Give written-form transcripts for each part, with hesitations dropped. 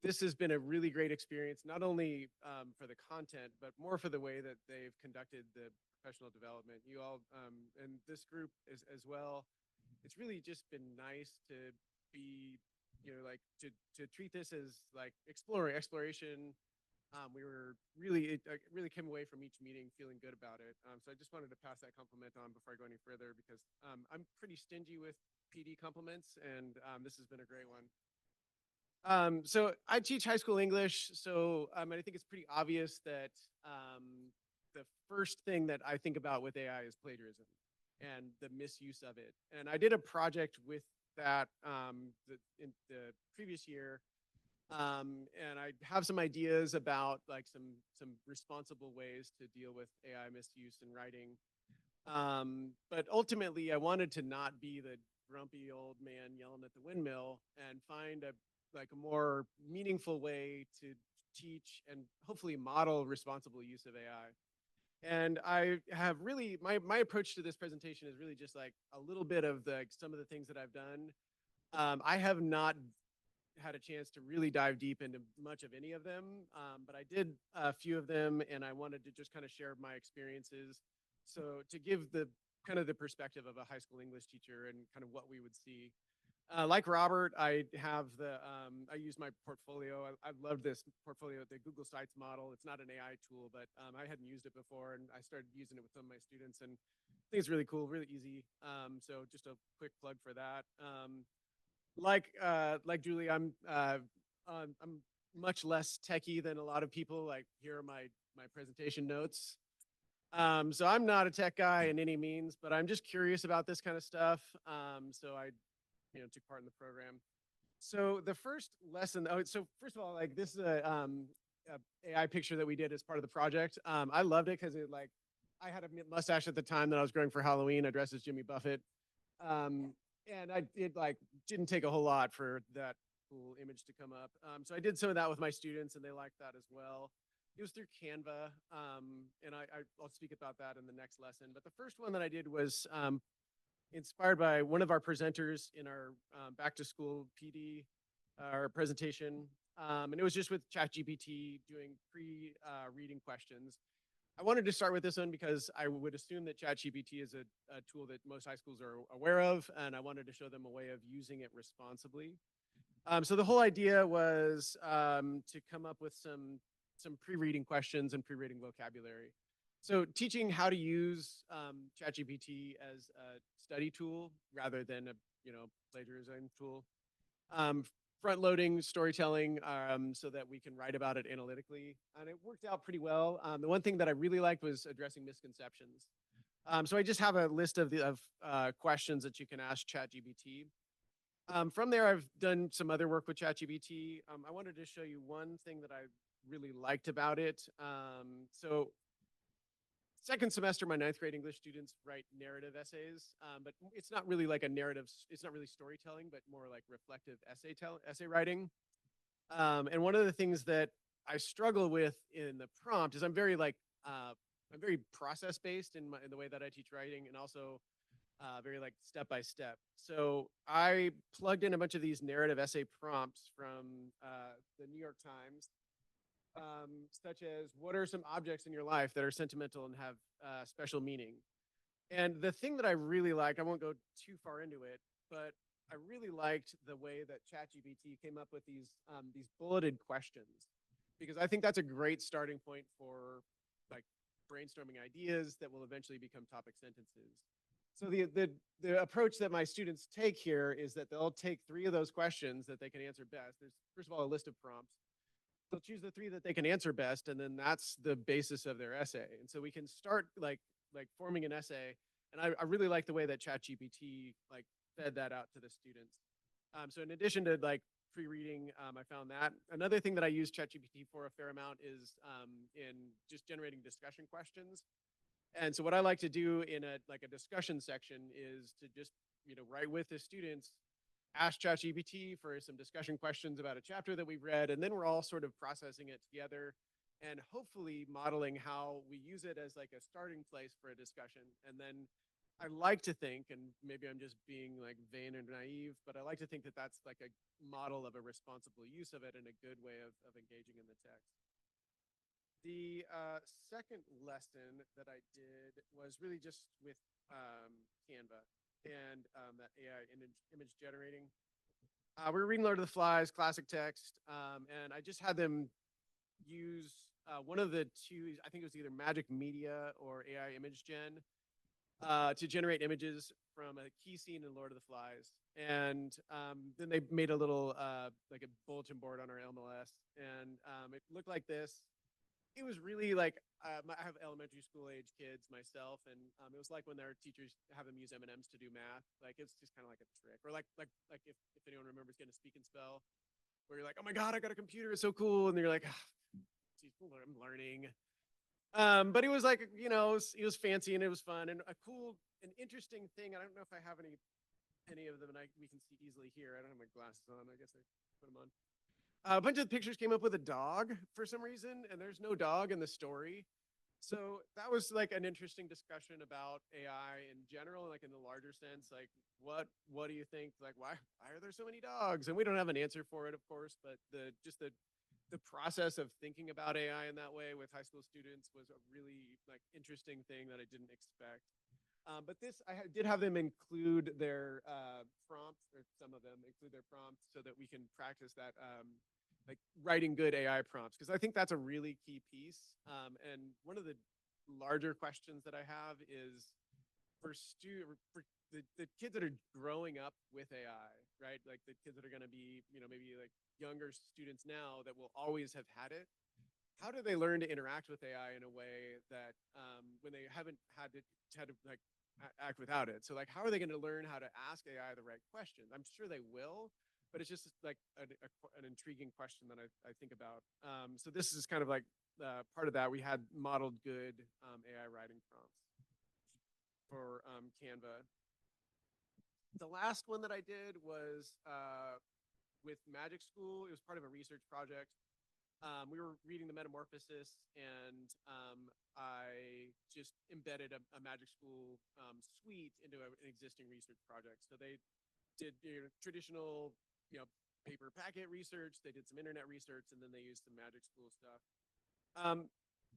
this has been a really great experience, not only for the content, but more for the way that they've conducted the professional development. You all, and this group is as well. It's really just been nice to be, like to treat this as like exploration. We were really, it really came away from each meeting feeling good about it. So I just wanted to pass that compliment on before I go any further, because I'm pretty stingy with PD compliments, and this has been a great one. So I teach high school English, so and I think it's pretty obvious that the first thing that I think about with AI is plagiarism and the misuse of it. And I did a project with that in the previous year, and I have some ideas about like some responsible ways to deal with AI misuse in writing. But ultimately, I wanted to not be the grumpy old man yelling at the windmill, and find a more meaningful way to teach and hopefully model responsible use of AI. And I have really my approach to this presentation is really just like a little bit of some of the things that I've done. I have not had a chance to really dive deep into much of any of them, but I did a few of them, and I wanted to just kind of share my experiences. So to give the kind of the perspective of a high school English teacher and kind of what we would see. Like Robert, I have I use my portfolio. I love this portfolio, the Google Sites model. It's not an AI tool, but I hadn't used it before, and I started using it with some of my students, and I think it's really cool, really easy. So just a quick plug for that. Like Julie, I'm much less techie than a lot of people. Like, here are my presentation notes. So I'm not a tech guy in any means, but I'm just curious about this kind of stuff. So I took part in the program. So the first lesson, so first of all, like, this is a AI picture that we did as part of the project. I loved it because I had a mustache at the time that I was growing for Halloween. I dressed as Jimmy Buffett. And it didn't take a whole lot for that cool image to come up. So I did some of that with my students, and they liked that as well. It was through Canva, and I'll speak about that in the next lesson. But the first one that I did was inspired by one of our presenters in our back to school PD, our presentation. And it was just with ChatGPT doing pre-reading questions. I wanted to start with this one because I would assume that ChatGPT is a tool that most high schools are aware of, and I wanted to show them a way of using it responsibly. So the whole idea was to come up with some pre-reading questions and pre-reading vocabulary. So teaching how to use ChatGPT as a study tool rather than a plagiarism tool. Front-loading storytelling so that we can write about it analytically, and it worked out pretty well. The one thing that I really liked was addressing misconceptions. So I just have a list of questions that you can ask ChatGPT. From there, I've done some other work with ChatGPT. I wanted to show you one thing that I really liked about it. So second semester, my ninth grade English students write narrative essays, but it's not really like a narrative. It's not really storytelling, but more like reflective essay writing. And one of the things that I struggle with in the prompt is I'm very process based in the way that I teach writing, and also very like step by step. So I plugged in a bunch of these narrative essay prompts from the New York Times, such as, what are some objects in your life that are sentimental and have special meaning? And the thing that I really liked, I won't go too far into it, but I really liked the way that ChatGPT came up with these bulleted questions, because I think that's a great starting point for like brainstorming ideas that will eventually become topic sentences. So the approach that my students take here is that they'll take 3 of those questions that they can answer best. There's, first of all, a list of prompts. They'll choose the 3 that they can answer best, and then that's the basis of their essay. And so we can start like forming an essay. And I really like the way that ChatGPT fed that out to the students. So in addition to pre-reading, I found that. Another thing that I use ChatGPT for a fair amount is in just generating discussion questions. And so what I like to do in a discussion section is to just write with the students, ask ChatGPT for some discussion questions about a chapter that we've read, and then we're all sort of processing it together and hopefully modeling how we use it as like a starting place for a discussion. And then I like to think, and maybe I'm just being like vain and naive, but I like to think that that's like a model of a responsible use of it and a good way of engaging in the text. The second lesson that I did was really just with Canva and that AI image generating. We were reading Lord of the Flies, classic text, and I just had them use one of the two, I think it was either Magic Media or AI Image Gen, to generate images from a key scene in Lord of the Flies. And then they made a little, like a bulletin board on our MLS, and it looked like this. It was really like, I have elementary school age kids myself, and it was like when their teachers have them use M&Ms to do math. Like it's just kind of like a trick, or like if anyone remembers getting a speak and spell, where you're like, oh my god, I got a computer, it's so cool, and you're like, ah, geez, I'm learning. But it was like, it was fancy and it was fun and a cool, an interesting thing. I don't know if I have any of them, and we can see easily here. I don't have my glasses on. I guess I put them on. A bunch of the pictures came up with a dog for some reason, and there's no dog in the story. So that was like an interesting discussion about AI in general, like in the larger sense. Like, what do you think? Like, why are there so many dogs? And we don't have an answer for it, of course, but the process of thinking about AI in that way with high school students was a really like interesting thing that I didn't expect. But I did have them include their prompts, or some of them include their prompts, so that we can practice that, like writing good AI prompts, because I think that's a really key piece. And one of the larger questions that I have is for the kids that are growing up with AI, right? Like the kids that are going to be, maybe like younger students now that will always have had it. How do they learn to interact with AI in a way that when they haven't had to like act without it? So like, how are they going to learn how to ask AI the right questions? I'm sure they will, but it's just like an intriguing question that I think about. So this is kind of like part of that. We had modeled good AI writing prompts for Canva. The last one that I did was with Magic School. It was part of a research project. We were reading the Metamorphosis, and I just embedded a Magic School suite into an existing research project. So they did traditional, paper packet research. They did some internet research, and then they used some Magic School stuff.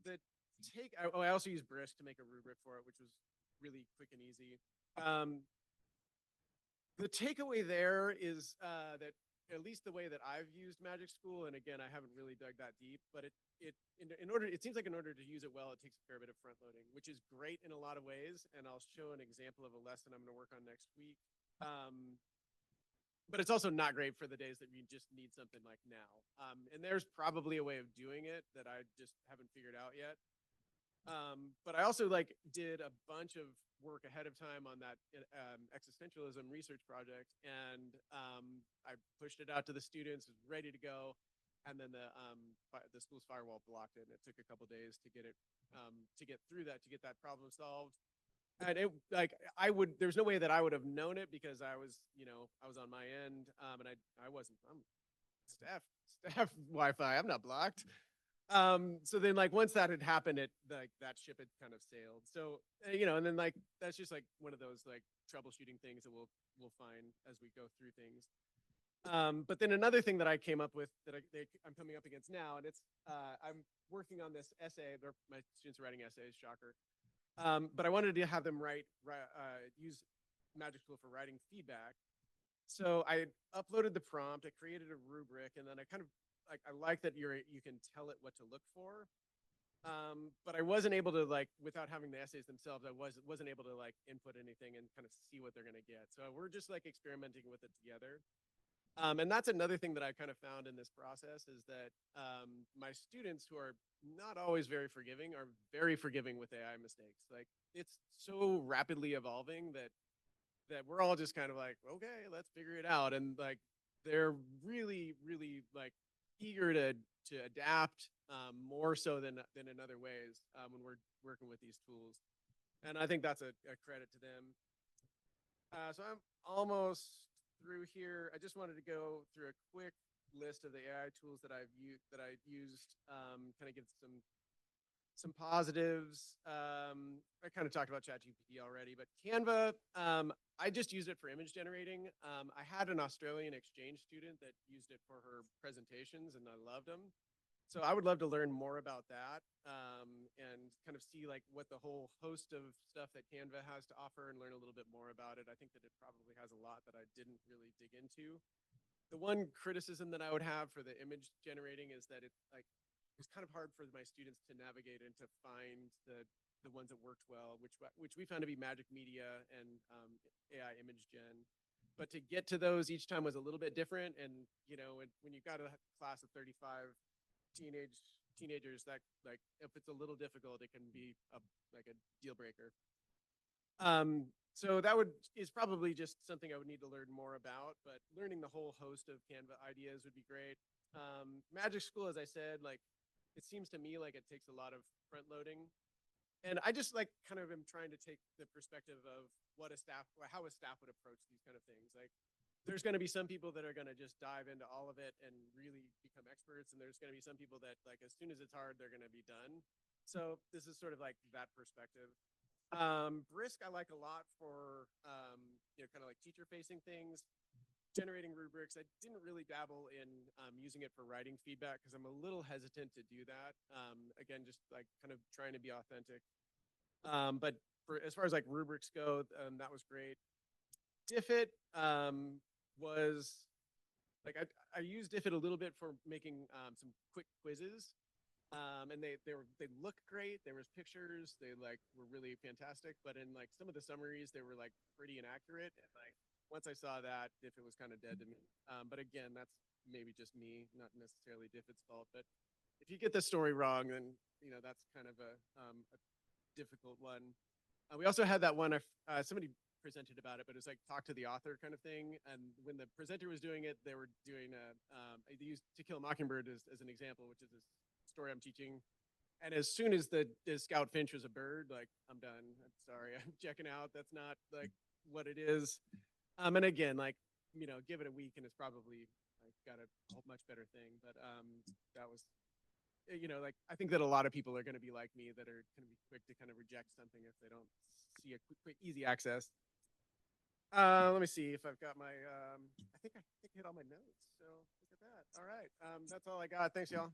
The I also used Brisk to make a rubric for it, which was really quick and easy. The takeaway there is that, at least the way that I've used Magic School, and again, I haven't really dug that deep, but it seems like in order to use it well, it takes a fair bit of front loading, which is great in a lot of ways. And I'll show an example of a lesson I'm going to work on next week. But it's also not great for the days that you just need something like now. And there's probably a way of doing it that I just haven't figured out yet. But I also did a bunch of work ahead of time on that existentialism research project, and I pushed it out to the students, was ready to go, and then the school's firewall blocked it, and it took a couple days to get it to get through that, to get that problem solved. And there's no way that I would have known it, because I was on my end, and I'm staff Wi-Fi. I'm not blocked. So then once that had happened, that ship had kind of sailed. So and then that's just one of those troubleshooting things that we'll find as we go through things. But then another thing that I came up with that I'm coming up against now, and it's I'm working on this essay. My students are writing essays, shocker. But I wanted to have them use Magic School for writing feedback. So I uploaded the prompt, I created a rubric, and then I kind of I like that you can tell it what to look for. But I wasn't able to without having the essays themselves, I wasn't able to input anything and kind of see what they're gonna get. So we're just experimenting with it together. And that's another thing that I kind of found in this process, is that my students, who are not always very forgiving, are very forgiving with AI mistakes. It's so rapidly evolving that we're all just kind of okay, let's figure it out. And they're really, really eager to adapt, more so than in other ways when we're working with these tools. And I think that's a credit to them. So I'm almost through here. I just wanted to go through a quick list of the AI tools that I've used, kind of give some positives. I kind of talked about ChatGPT already, but Canva, I just used it for image generating. I had an Australian exchange student that used it for her presentations, and I loved them. So I would love to learn more about that, and kind of see like what the whole host of stuff that Canva has to offer and learn a little bit more about it. I think that it probably has a lot that I didn't really dig into. The one criticism that I would have for the image generating is that it's kind of hard for my students to navigate and to find the ones that worked well, which we found to be Magic Media and AI Image Gen. But to get to those each time was a little bit different. And when you've got a class of 35 teenagers, that like if it's a little difficult, it can be like a deal breaker. So that is probably just something I would need to learn more about, but learning the whole host of Canva ideas would be great. Magic School, as I said, like it seems to me like it takes a lot of front loading. And I just like kind of am trying to take the perspective of how a staff would approach these kind of things. Like there's going to be some people that are going to just dive into all of it and really become experts. And there's going to be some people that like, as soon as it's hard, they're going to be done. So this is sort of like that perspective. Brisk, I like a lot for, kind of like teacher facing things, generating rubrics. I didn't really dabble in using it for writing feedback because I'm a little hesitant to do that. Again, just like kind of trying to be authentic. But as far as like rubrics go, that was great. Diffit was like I used Diffit a little bit for making some quick quizzes, and they look great. There was pictures. They like were really fantastic. But in like some of the summaries, they were like pretty inaccurate. And like once I saw that, Diffit was kind of dead to me. But again, that's maybe just me, not necessarily Diffit's fault. But if you get the story wrong, then that's kind of a difficult one. We also had that one. Somebody presented about it, but it was like talk to the author kind of thing. And when the presenter was doing it, they were doing they used To Kill a Mockingbird as an example, which is a story I'm teaching. And as soon as the Scout Finch was a bird, like I'm done. I'm sorry, I'm checking out. That's not like what it is. And again, like give it a week, and it's probably like got a much better thing. But that was like I think that a lot of people are going to be like me, that are going to be quick to kind of reject something if they don't see a quick easy access. Let me see if I've got my. I think I hit all my notes. So look at that. All right, that's all I got. Thanks, y'all.